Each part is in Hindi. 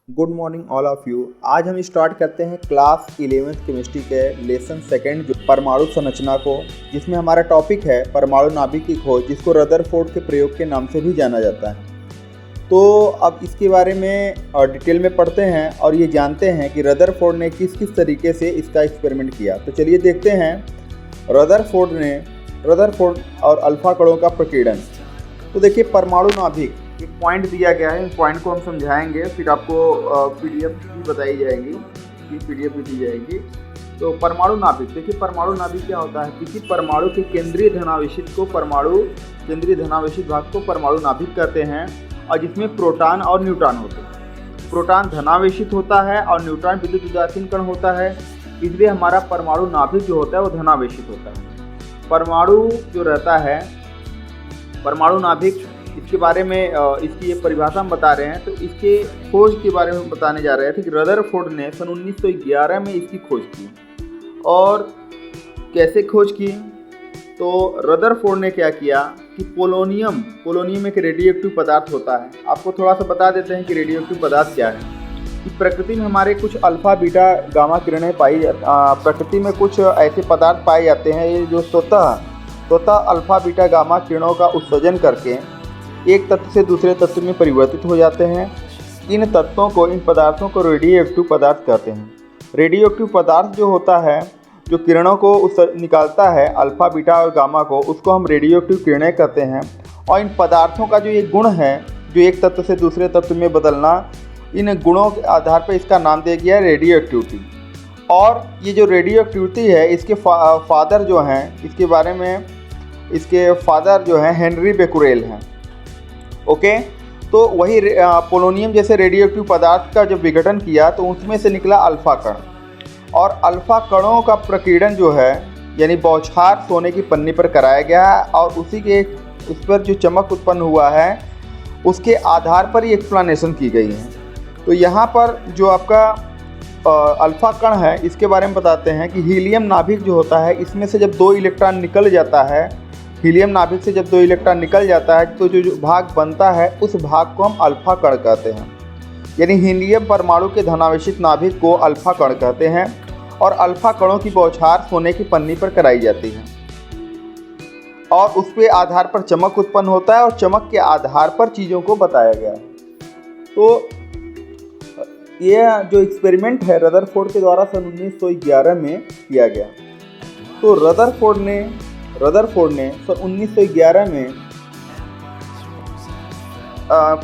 Good morning all of you. आज हम स्टार्ट करते हैं क्लास 11th केमिस्ट्री के लेसन सेकेंड जो परमाणु संरचना को, जिसमें हमारा टॉपिक है परमाणु नाभिक की खोज, जिसको रदरफोर्ड के प्रयोग के नाम से भी जाना जाता है। तो अब इसके बारे में डिटेल में पढ़ते हैं और ये जानते हैं कि रदरफोर्ड ने किस किस तरीके से इसका एक्सपेरिमेंट किया। तो चलिए देखते हैं रदरफोर्ड और अल्फा कणों का प्रकीर्णन। तो देखिए परमाणु नाभिक एक पॉइंट दिया गया है, इस पॉइंट को हम समझाएंगे, फिर आपको पीडीएफ भी बताई जाएगी, पीडीएफ भी दी जाएगी। तो परमाणु नाभिक, देखिए परमाणु नाभिक क्या होता है, किसी परमाणु के केंद्रीय धनावेशित भाग को परमाणु नाभिक कहते हैं, और जिसमें प्रोटॉन और न्यूट्रॉन होते हैं। प्रोटॉन धनावेशित होता है और न्यूट्रॉन विद्युत उदासीन कण होता है, इसलिए हमारा परमाणु नाभिक जो होता है वो धनावेशित होता है। परमाणु जो रहता है, परमाणु नाभिक, इसके बारे में इसकी ये परिभाषा हम बता रहे हैं। तो इसके खोज के बारे में बताने जा रहे थे कि रदरफोर्ड ने सन 1911 में इसकी खोज की। और कैसे खोज की, तो रदरफोर्ड ने क्या किया कि पोलोनियम एक रेडियोएक्टिव पदार्थ होता है। आपको थोड़ा सा बता देते हैं कि रेडियोएक्टिव पदार्थ क्या है। कि प्रकृति में हमारे कुछ अल्फा बीटा गामा किरणें प्रकृति में कुछ ऐसे पदार्थ पाए जाते हैं ये जो स्वतः अल्फा बीटा गामा किरणों का उत्सर्जन करके एक तत्व से दूसरे तत्व में परिवर्तित हो जाते हैं। इन पदार्थों को रेडियोएक्टिव पदार्थ कहते हैं। रेडियोएक्टिव पदार्थ जो होता है, जो किरणों को निकालता है अल्फा बीटा और गामा को, उसको हम रेडियोएक्टिव किरणें कहते हैं। और इन पदार्थों का जो ये गुण है, जो एक तत्व से दूसरे तत्व में बदलना, इन गुणों के आधार पर इसका नाम दिया गया है रेडियोएक्टिविटी। और ये जो रेडियोएक्टिविटी है, इसके फादर जो हैं, इसके बारे में इसके फादर जो हैं हेनरी बेकुरेल हैं। ओके, तो वही पोलोनियम जैसे रेडियोएक्टिव पदार्थ का जब विघटन किया तो उसमें से निकला अल्फा कण। और अल्फा कणों का प्रकीर्णन जो है, यानी बौछार सोने की पन्नी पर कराया गया, और उस पर जो चमक उत्पन्न हुआ है उसके आधार पर ही एक्सप्लेनेशन की गई है। तो यहाँ पर जो आपका अल्फा कण है, इसके बारे में बताते हैं कि हीलियम नाभिक जो होता है, इसमें से जब 2 इलेक्ट्रॉन निकल जाता है, हीलियम नाभिक से जब 2 इलेक्ट्रॉन निकल जाता है तो जो भाग बनता है उस भाग को हम अल्फा कण कहते हैं। यानी हीलियम परमाणु के धनावेशित नाभिक को अल्फा कण कहते हैं। और अल्फा कणों की बौछार सोने की पन्नी पर कराई जाती है और उस पे आधार पर चमक उत्पन्न होता है और चमक के आधार पर चीज़ों को बताया गया है। तो यह जो एक्सपेरिमेंट है रदरफोर्ड के द्वारा सन 1911 में किया गया। तो रदरफोर्ड ने सन 1911 में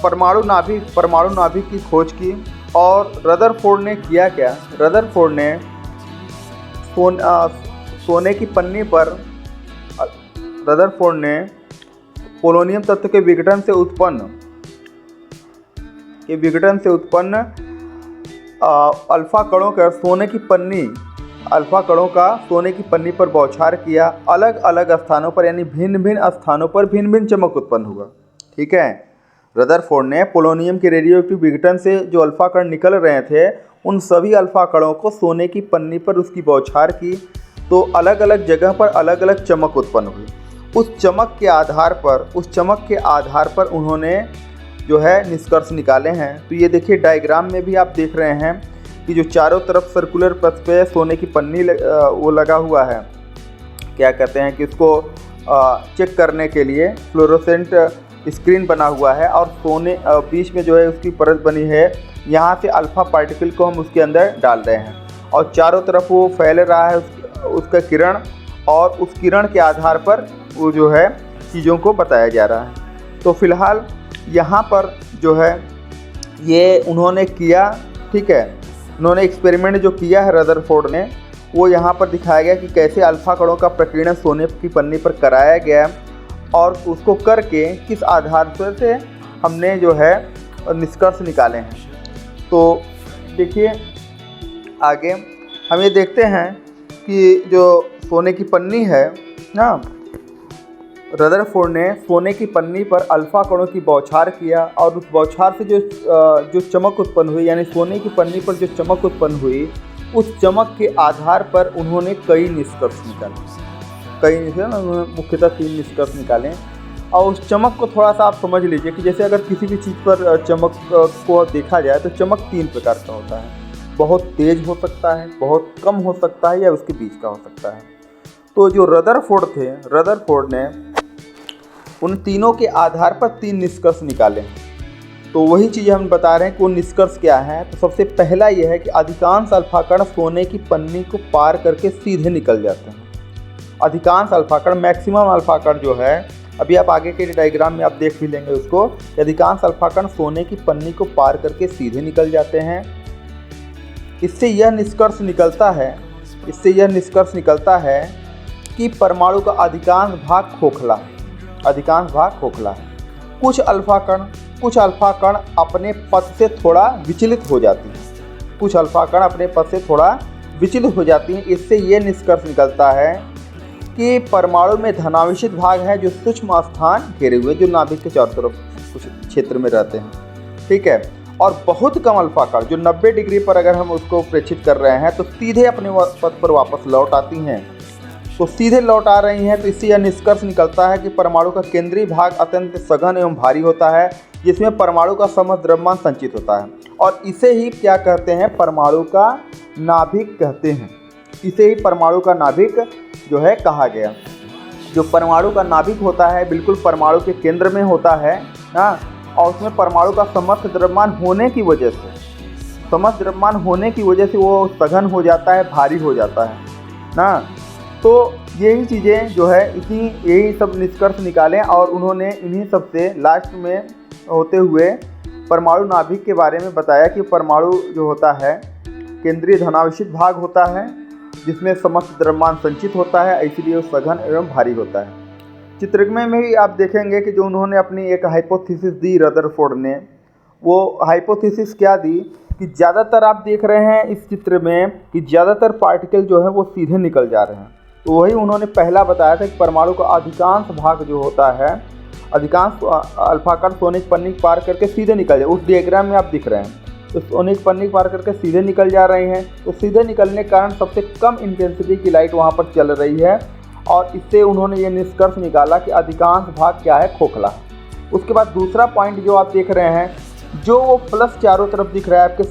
परमाणु नाभिक की खोज की। और रदरफोर्ड ने किया क्या, रदरफोर्ड ने सोने की पन्नी पर पोलोनियम तत्व के विघटन से उत्पन्न अल्फा कणों का सोने की पन्नी पर बौछार किया। अलग अलग स्थानों पर, यानी भिन्न भिन्न स्थानों पर भिन्न भिन्न चमक उत्पन्न हुआ। ठीक है, रदरफोर्ड ने पोलोनियम के रेडियोएक्टिव विघटन से जो अल्फा कण निकल रहे थे, उन सभी अल्फा कणों को सोने की पन्नी पर उसकी बौछार की, तो अलग अलग जगह पर अलग अलग चमक उत्पन्न हुई। उस चमक के आधार पर उन्होंने जो है निष्कर्ष निकाले हैं। तो ये देखिए डायग्राम में भी आप देख रहे हैं कि जो चारों तरफ सर्कुलर पथ पे सोने की पन्नी वो लगा हुआ है, क्या कहते हैं कि इसको चेक करने के लिए फ्लोरोसेंट स्क्रीन बना हुआ है, और सोने बीच में जो है उसकी परत बनी है। यहाँ से अल्फा पार्टिकल को हम उसके अंदर डाल रहे हैं और चारों तरफ वो फैल रहा है उसका किरण, और उस किरण के आधार पर वो जो है चीज़ों को बताया जा रहा है। तो फिलहाल यहाँ पर जो है ये उन्होंने किया, ठीक है, उन्होंने एक्सपेरिमेंट जो किया है रदरफोर्ड ने, वो यहाँ पर दिखाया गया कि कैसे अल्फा कणों का प्रकीर्णन सोने की पन्नी पर कराया गया, और उसको करके किस आधार पर से हमने जो है निष्कर्ष निकाले हैं। तो देखिए आगे हम ये देखते हैं कि जो सोने की पन्नी है ना, रदरफोर्ड ने सोने की पन्नी पर अल्फा कणों की बौछार किया, और उस बौछार से जो चमक उत्पन्न हुई, यानी सोने की पन्नी पर जो चमक उत्पन्न हुई, उस चमक के आधार पर उन्होंने कई निष्कर्ष निकाले। मुख्यतः 3 निष्कर्ष निकाले। और उस चमक को थोड़ा सा आप समझ लीजिए कि जैसे अगर किसी भी चीज़ पर चमक को देखा जाए तो चमक 3 प्रकार का होता है। बहुत तेज़ हो सकता है, बहुत कम हो सकता है, या उसके बीच का हो सकता है। तो जो रदरफोर्ड थे, रदरफोर्ड ने उन तीनों के आधार पर 3 निष्कर्ष निकाले हैं। तो वही चीज़ हम बता रहे हैं कि वो निष्कर्ष क्या है। तो सबसे पहला ये है कि अधिकांश अल्फा कण सोने की पन्नी को पार करके सीधे निकल जाते हैं। अधिकांश अल्फा कण, मैक्सिमम अल्फा कण जो है, अभी आप आगे के डायग्राम में आप देख भी लेंगे उसको, अधिकांश अल्फा कण सोने की पन्नी को पार करके सीधे निकल जाते हैं। इससे यह निष्कर्ष निकलता है कि परमाणु का अधिकांश भाग खोखला है। कुछ अल्फा कण अपने पथ से थोड़ा विचलित हो जाती हैं। इससे ये निष्कर्ष निकलता है कि परमाणु में धनावेशित भाग है जो सूक्ष्म स्थान घेरे हुए, जो नाभिक के चारों तरफ कुछ क्षेत्र में रहते हैं, ठीक है। और बहुत कम अल्फा कण जो 90 डिग्री पर अगर हम उसको प्रेक्षित कर रहे हैं तो सीधे अपने पथ पर वापस लौट आती हैं। तो सीधे लौट आ रही हैं, तो इससे यह निष्कर्ष निकलता है कि परमाणु का केंद्रीय भाग अत्यंत सघन एवं भारी होता है, जिसमें परमाणु का समस्त द्रव्यमान संचित होता है। और इसे ही क्या कहते हैं? परमाणु का नाभिक कहते हैं। इसे ही परमाणु का नाभिक जो है कहा गया। जो परमाणु का नाभिक होता है बिल्कुल परमाणु के केंद्र में होता है ना, और उसमें परमाणु का समस्त द्रव्यमान होने की वजह से वो सघन हो जाता है, भारी हो जाता है ना। तो यही चीज़ें जो है यही सब निष्कर्ष निकालें, और उन्होंने इन्हीं सब से लास्ट में होते हुए परमाणु नाभिक के बारे में बताया कि परमाणु जो होता है केंद्रीय धनावेशित भाग होता है, जिसमें समस्त द्रव्यमान संचित होता है, इसीलिए वो सघन एवं भारी होता है। चित्रमय में भी आप देखेंगे कि जो उन्होंने अपनी एक हाइपोथेसिस दी रदरफोर्ड ने, वो हाइपोथेसिस क्या दी कि ज़्यादातर आप देख रहे हैं इस चित्र में कि ज़्यादातर पार्टिकल जो है वो सीधे निकल जा रहे हैं। तो वही उन्होंने पहला बताया था कि परमाणु का अधिकांश भाग जो होता है, अधिकांश अल्फा कण सोने की पन्नी पार करके सीधे निकल जाए। उस डायग्राम में आप दिख रहे हैं, तो सोने की पन्नी पार करके सीधे निकल जा रहे हैं। तो सीधे निकलने के कारण सबसे कम इंटेंसिटी की लाइट वहाँ पर चल रही है, और इससे उन्होंने ये निष्कर्ष निकाला कि अधिकांश भाग क्या है? खोखला है। उसके बाद दूसरा पॉइंट जो आप देख रहे हैं, जो वो प्लस चारों तरफ दिख रहा है आपके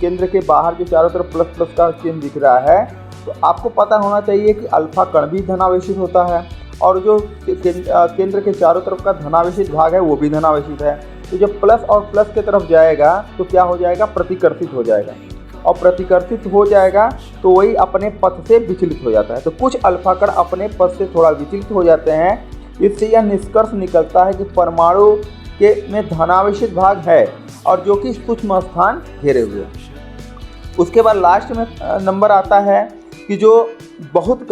केंद्र के बाहर, जो चारों तरफ प्लस प्लस का चिन्ह दिख रहा है, तो आपको पता होना चाहिए कि अल्फा कण भी धनावेशित होता है, और जो केंद्र के चारों तरफ का धनावेशित भाग है वो भी धनावेशित है। तो जब प्लस और प्लस की तरफ जाएगा तो क्या हो जाएगा? प्रतिकर्षित हो जाएगा, और प्रतिकर्षित हो जाएगा तो वही अपने पथ से विचलित हो जाता है। तो कुछ अल्फा कण अपने पथ से थोड़ा विचलित हो जाते हैं। इससे यह निष्कर्ष निकलता है कि परमाणु में धनावेशित भाग है, और जो कि सूक्ष्म स्थान घेरे हुए। उसके बाद लास्ट में नंबर आता है कि जो बहुत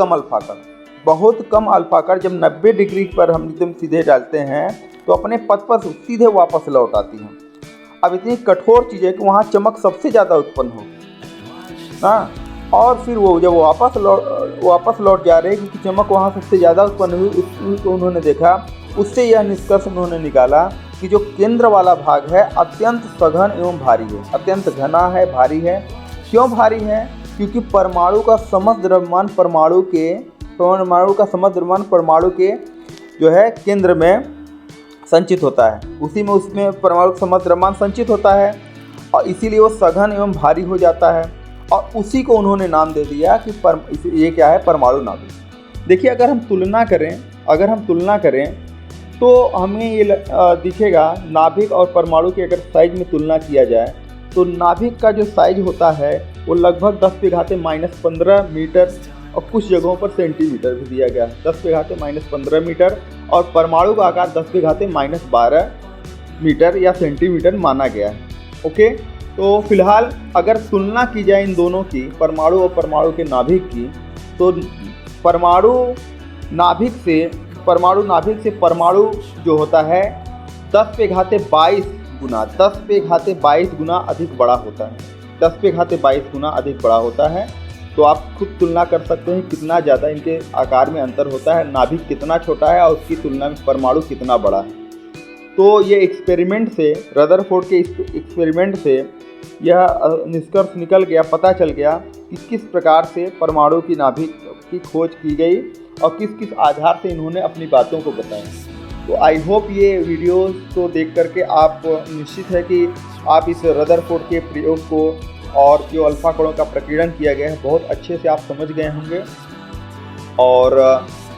कम अल्फा कण जब 90 डिग्री पर हम एकदम सीधे डालते हैं तो अपने पथ पर सीधे वापस लौट आती हैं। अब इतनी कठोर चीज़ है कि वहाँ चमक सबसे ज़्यादा उत्पन्न हो, हाँ, और फिर वो जब वापस लौट जा रहे हैं क्योंकि चमक वहाँ सबसे ज़्यादा उत्पन्न हुई, उसको उन्होंने देखा। उससे यह निष्कर्ष उन्होंने निकाला कि जो केंद्र वाला भाग है अत्यंत सघन एवं भारी है, अत्यंत घना है, भारी है। क्यों भारी है? क्योंकि परमाणु का समस्त द्रव्यमान परमाणु के जो है केंद्र में संचित होता है, उसमें परमाणु का समस्त द्रव्यमान संचित होता है, और इसीलिए वो सघन एवं भारी हो जाता है। और उसी को उन्होंने नाम दे दिया कि ये क्या है? परमाणु नाभिक। देखिए, अगर हम तुलना करें तो हमें ये दिखेगा, नाभिक और परमाणु की अगर साइज में तुलना किया जाए तो नाभिक का जो साइज होता है वो लगभग 10⁻⁻15 मीटर, और कुछ जगहों पर सेंटीमीटर भी दिया गया है, 10⁻⁻15 मीटर, और परमाणु का आकार 10⁻⁻12 मीटर या सेंटीमीटर माना गया है। ओके, तो फिलहाल अगर तुलना की जाए इन दोनों की, परमाणु और परमाणु के नाभिक की, तो परमाणु नाभिक से परमाणु जो होता है 10⁻22 गुना अधिक बड़ा होता है, 10⁻22 गुना अधिक बड़ा होता है। तो आप खुद तुलना कर सकते हैं कितना ज़्यादा इनके आकार में अंतर होता है, नाभिक कितना छोटा है और उसकी तुलना में परमाणु कितना बड़ा है। तो ये एक्सपेरिमेंट से, रदरफोर्ड के एक्सपेरिमेंट से यह निष्कर्ष निकल गया, पता चल गया कि किस प्रकार से परमाणु की नाभिक की खोज की गई और किस किस आधार से इन्होंने अपनी बातों को बताया। तो आई होप ये वीडियोस को देख करके आप निश्चित है कि आप इस रदरफोर्ड के प्रयोग को और जो अल्फा कणों का प्रकीर्णन किया गया है बहुत अच्छे से आप समझ गए होंगे। और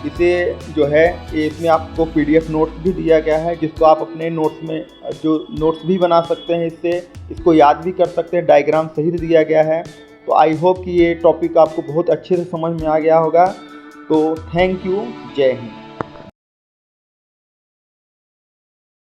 इसे जो है इसमें आपको PDF नोट्स भी दिया गया है, जिसको आप अपने नोट्स में जो नोट्स भी बना सकते हैं, इसको याद भी कर सकते हैं, डायग्राम सहित दिया गया है। तो आई होप कि ये टॉपिक आपको बहुत अच्छे से समझ में आ गया होगा। तो थैंक यू, जय हिंद।